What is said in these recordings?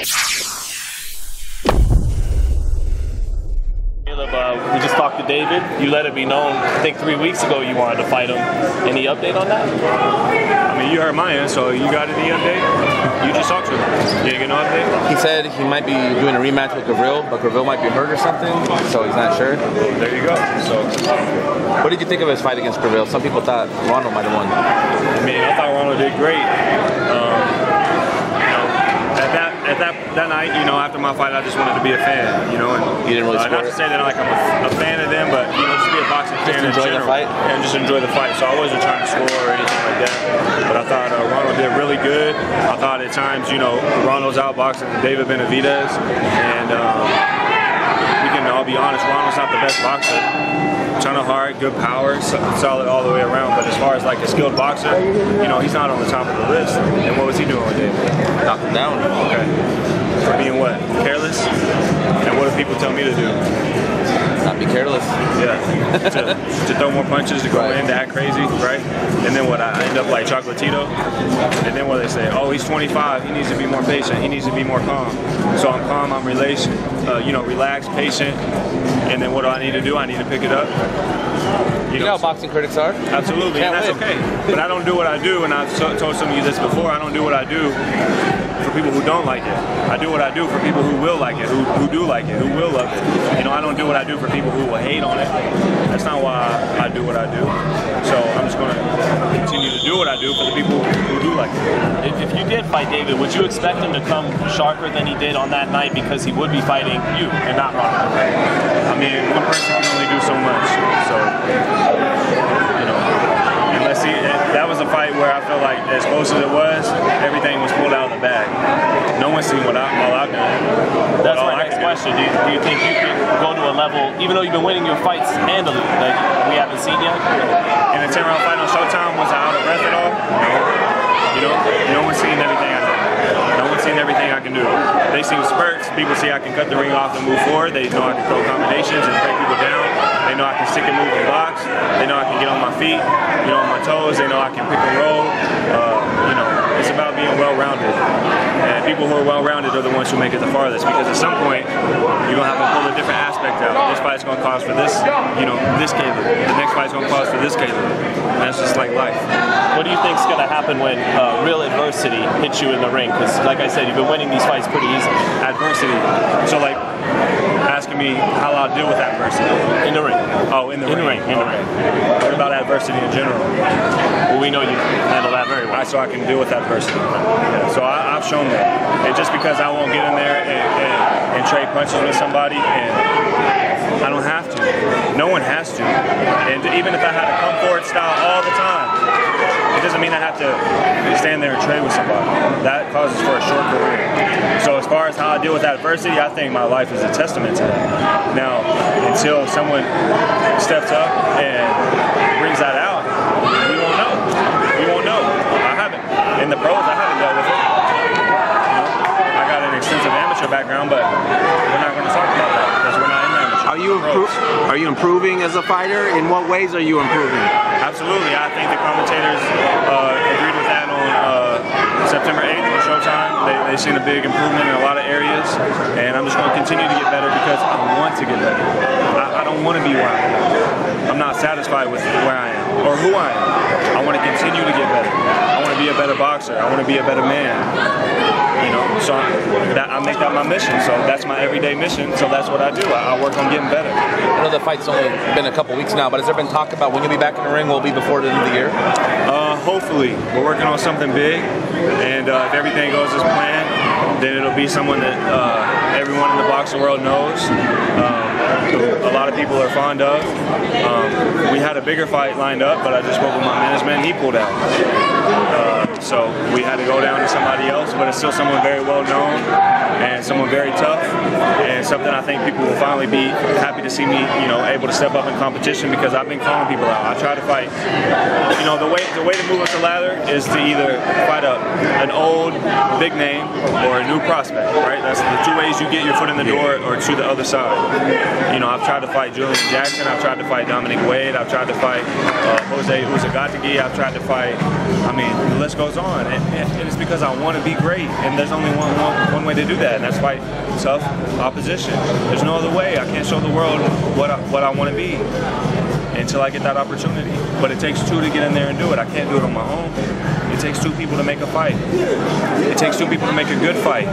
We just talked to David. You let it be known, I think 3 weeks ago you wanted to fight him. Any update on that? I mean, you heard mine, so you got any update? You just talked to him. You didn't get no update? He said he might be doing a rematch with Gavril, but Gavril might be hurt or something, so he's not sure. There you go. So, what did you think of his fight against Gavril? Some people thought Ronald might have won. I mean, I thought Ronald did great. That night, you know, after my fight, I just wanted to be a fan, you know, and you didn't really not to say that like I'm a fan of them, but you know, just be a boxing fan in general. Enjoy the fight? And just enjoy the fight. So I wasn't trying to score or anything like that, but I thought Ronald did really good. I thought at times, you know, Ronald's outboxing David Benavidez, and we can all be honest, Ronald's not the best boxer. Ton of heart, good power, solid all the way around. But as far as like a skilled boxer, you know, he's not on the top of the list. And what was he doing with David? Knocked him down. Okay. For being what? Careless? And what do people tell me to do? Not be careless. Yeah. to throw more punches, to go in, to act crazy, right? And then what? I end up like Chocolatito. And then what they say? Oh, he's 25. He needs to be more patient. He needs to be more calm. So I'm calm. I'm relaxed, patient. And then what do I need to do? I need to pick it up. You know how boxing critics are? Absolutely, and that's okay. But I don't do what I do, and I've told some of you this before, I don't do what I do for people who don't like it. I do what I do for people who will like it, who do like it, who will love it. You know, I don't do what I do for people who will hate on it. That's not why I do what I do. So I'm just going to continue to do what I do for the people who do like it. If you did fight David, would you expect him to come sharper than he did on that night because he would be fighting you and not Ronald? I mean, one person can only do so much. So, you know, unless that was a fight where I felt like as close as it was, everything was pulled out of the bag. No one's seen all I've done. That's my next question. Do you think you can go to a level, even though you've been winning your fights handily, like we haven't seen yet? In a 10-round fight on Showtime, was I out of breath at all? No. You know, no one's seen everything I do. No one's seen everything I can do. They see spurts. People see I can cut the ring off and move forward. They know I can throw combinations and break people down. They know I can stick and move and box. They know I can get on my feet, get on my toes. They know I can pick and roll. You know, it's about being well-rounded. And people who are well-rounded are the ones who make it the farthest, because at some point, you're going to have to pull a different aspect out. This fight's going to cause for this, you know, this Caleb. The next fight's going to cause for this Caleb. And that's just like life. What do you think's going to happen when real adversity hits you in the ring? Because, like I said, you've been winning these fights pretty easily. Adversity. So, like, asking me how I'll deal with adversity. In the ring. Oh, in the ring. What about adversity in general? Well, we know you handle that very well. So I can deal with adversity. Yeah, so I've shown that. And just because I won't get in there and trade punches with somebody, and I don't have to. No one has to. And even if I had to come forward style all the time, it doesn't mean I have to stand there and trade with somebody. That causes for a short career. So as far as how I deal with adversity, I think my life is a testament to that. Now, until someone steps up and brings that out, we won't know. We won't know. I haven't. In the pros, I haven't dealt with it. You know, I got an extensive amateur background, but we're not going to talk about that because we're not in amateur. Are you improving as a fighter? In what ways are you improving? Absolutely. I think the commentators agreed with that on September 8th on Showtime. They've seen a big improvement in a lot of areas, and I'm just going to continue to get better because I want to get better. I don't want to be where I am. I'm not satisfied with where I am or who I am. I want to continue to get better. I want to be a better boxer. I want to be a better man. You know, so I make that my mission. So that's my everyday mission. So that's what I do. I work on getting better. I know the fight's only been a couple weeks now, but has there been talk about when you'll be back in the ring? Will it be before the end of the year? Hopefully. We're working on something big, and if everything goes as planned, then it'll be someone that everyone in the boxing world knows. A lot of people are fond of. We had a bigger fight lined up, but I just spoke with my management and he pulled out. So we had to go down to somebody else, but it's still someone very well known and someone very tough, and something I think people will finally be happy to see me, you know, able to step up in competition, because I've been calling people out. I try to fight. You know, the way to move up the ladder is to either fight an old big name or a new prospect, right? That's the two ways you get your foot in the door, or to the other side. You know, I've tried to fight Julian Jackson, I've tried to fight Dominic Wade, I've tried to fight Jose Uzagatigi, I've tried to fight, I mean, the list goes goes on, and it's because I want to be great, and there's only one way to do that, and that's fight tough opposition. There's no other way. I can't show the world what I want to be until I get that opportunity. But it takes two to get in there and do it. I can't do it on my own. It takes two people to make a fight. It takes two people to make a good fight.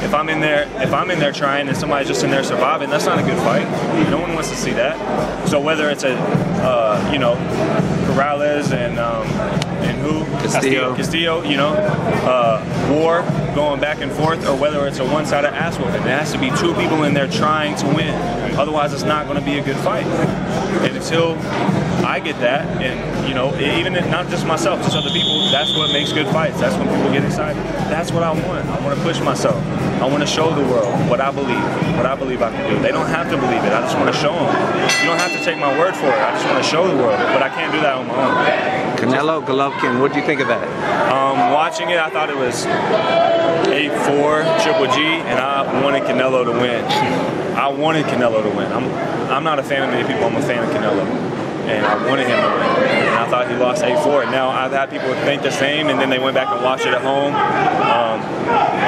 If I'm in there trying and somebody's just in there surviving, that's not a good fight. No one wants to see that. So whether it's a Corrales and who Castillo, war going back and forth, or whether it's a one-sided ass whooping, there has to be two people in there trying to win. Otherwise, it's not going to be a good fight. And until I get that, and even not just myself, just other people, that's what makes good fights. That's when people get excited. That's what I want. I want to push myself. I want to show the world what I believe I can do. They don't have to believe it. I just want to show them. You don't have to take my word for it. I just want to show the world, but I can't do that on my own. Canelo, Golovkin, what do you think of that? Watching it, I thought it was 8-4 Triple G, and I wanted Canelo to win. I wanted Canelo to win. I'm not a fan of many people. I'm a fan of Canelo, and I wanted him to win. And I thought he lost 8-4. Now I've had people think the same, and then they went back and watched it at home,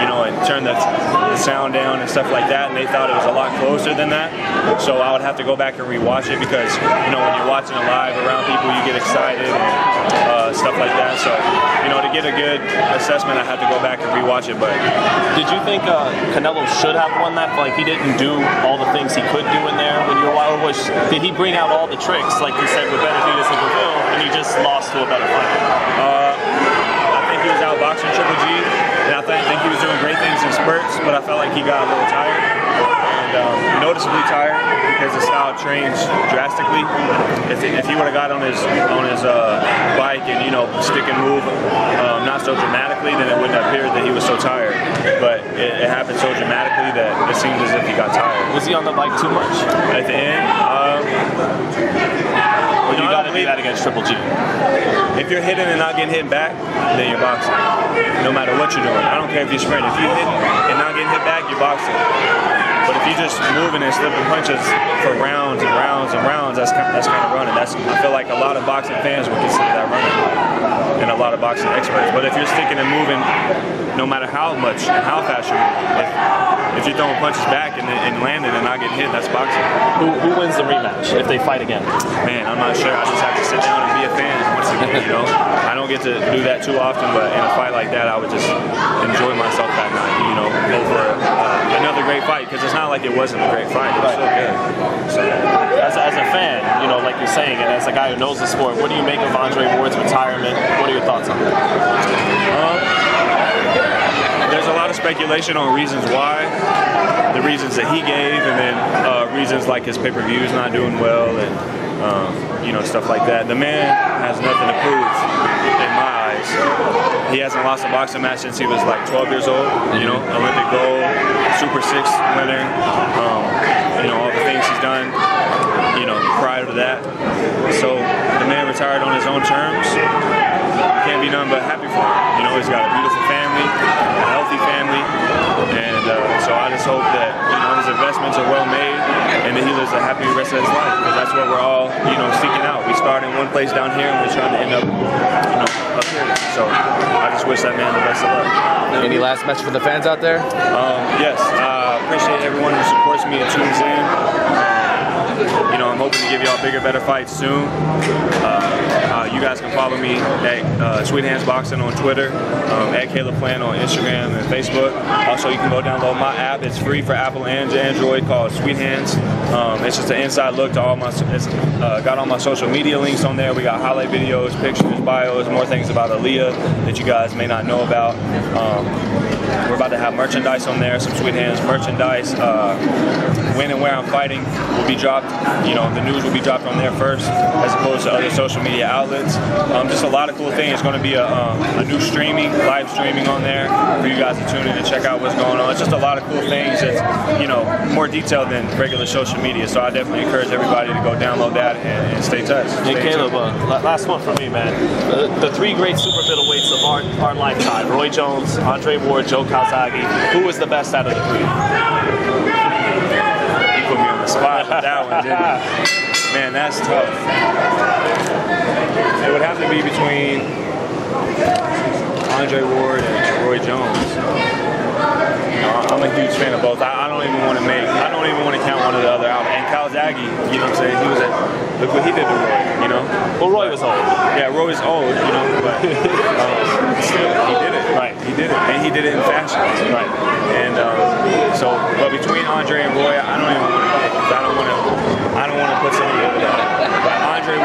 and turned the sound down and stuff like that, and they thought it was a lot closer than that. So I would have to go back and rewatch it because when you're watching it live around people, you get excited and stuff like that. So to get a good assessment, I had to go back and rewatch it. But did you think Canelo should have won that? Like he didn't do all the things he could do in there when you were wild? Did he bring out all the tricks like you said with Benavidez and Brazil, and he just lost to a better fighter? I think he was outboxing Triple G, and I think he was doing great things in spurts, but I felt like he got a little tired, and noticeably tired because his style changed drastically. If he would have got on his bike and stick and move not so dramatically, then it wouldn't have appeared that he was so tired. But it happened so dramatically that it seemed as if he got tired. Was he on the bike too much at the end? You got to do that against Triple G. If you're hitting and not getting hit back, then you're boxing. No matter what you're doing. I don't care if you're sprinting. If you're hitting and not getting hit back, you're boxing. But if you're just moving and slipping punches for rounds and rounds and rounds, that's kind of running. I feel like a lot of boxing fans would consider that running, and a lot of boxing experts. But if you're sticking and moving, no matter how much and how fast you're moving, if you're throwing punches back and landing and not getting hit, that's boxing. Who wins the rematch if they fight again? Man, I'm not sure. I just have to sit down and be a fan once again. I don't get to do that too often, but in a fight like that, I would just enjoy myself that night. Over another great fight, because it's not like it wasn't a great fight. It was so good. So, as a fan, like you're saying, and as a guy who knows the sport, what do you make of Andre Ward's retirement? What are your thoughts on that? There's a lot of speculation on reasons why, the reasons that he gave, and then reasons like his pay-per-views not doing well, and stuff like that. The man has nothing to prove in my eyes. He hasn't lost a boxing match since he was like 12 years old. Olympic gold, Super 6 winner. All the things he's done. Prior to that. So the man retired on his own terms. Can't be nothing but happy for him. He's got a beautiful family, a healthy family, and so I just hope that his investments are well made and that he lives a happy rest of his life, because that's what we're all seeking out. We start in one place down here and we're trying to end up up here. So I just wish that man the best of luck. Any last message for the fans out there? Yes, I appreciate everyone who supports me and tunes in. I'm hoping to give y'all bigger, better fights soon. You guys can follow me at Sweet Hands Boxing on Twitter, at Caleb Plant on Instagram and Facebook. Also, you can go download my app. It's free for Apple and Android, called Sweet Hands. It's just an inside look to all my. It's got all my social media links on there. We got highlight videos, pictures, bios, more things about Aaliyah that you guys may not know about. We're about to have merchandise on there, some Sweet Hands merchandise. When and where I'm fighting will be dropped. The news will be dropped on there first, as opposed to other social media outlets. Just a lot of cool things. It's going to be a new live streaming on there for you guys to tune in and check out what's going on. It's just a lot of cool things that's more detailed than regular social media. So I definitely encourage everybody to go download that and stay touched. Hey Caleb, last one for me, man. The three great super middleweights of our lifetime: Roy Jones, Andre Ward, Joe Calzaghe. Who was the best out of the three? Put me on the spot with that one, didn't you? Man, that's tough. It would have to be between Andre Ward and Roy Jones. I'm a huge fan of both. I don't even want to count one or the other out. And Calzaghe, you know what I'm saying? He was look what he did to Roy, you know? Well, Roy was old. Yeah, Roy was old, you know, but still, he did it. Right. He did it, and he did it in fashion. Right. And but between Andre and Roy, I don't even want to pick. I don't want to put somebody over that. But Andre,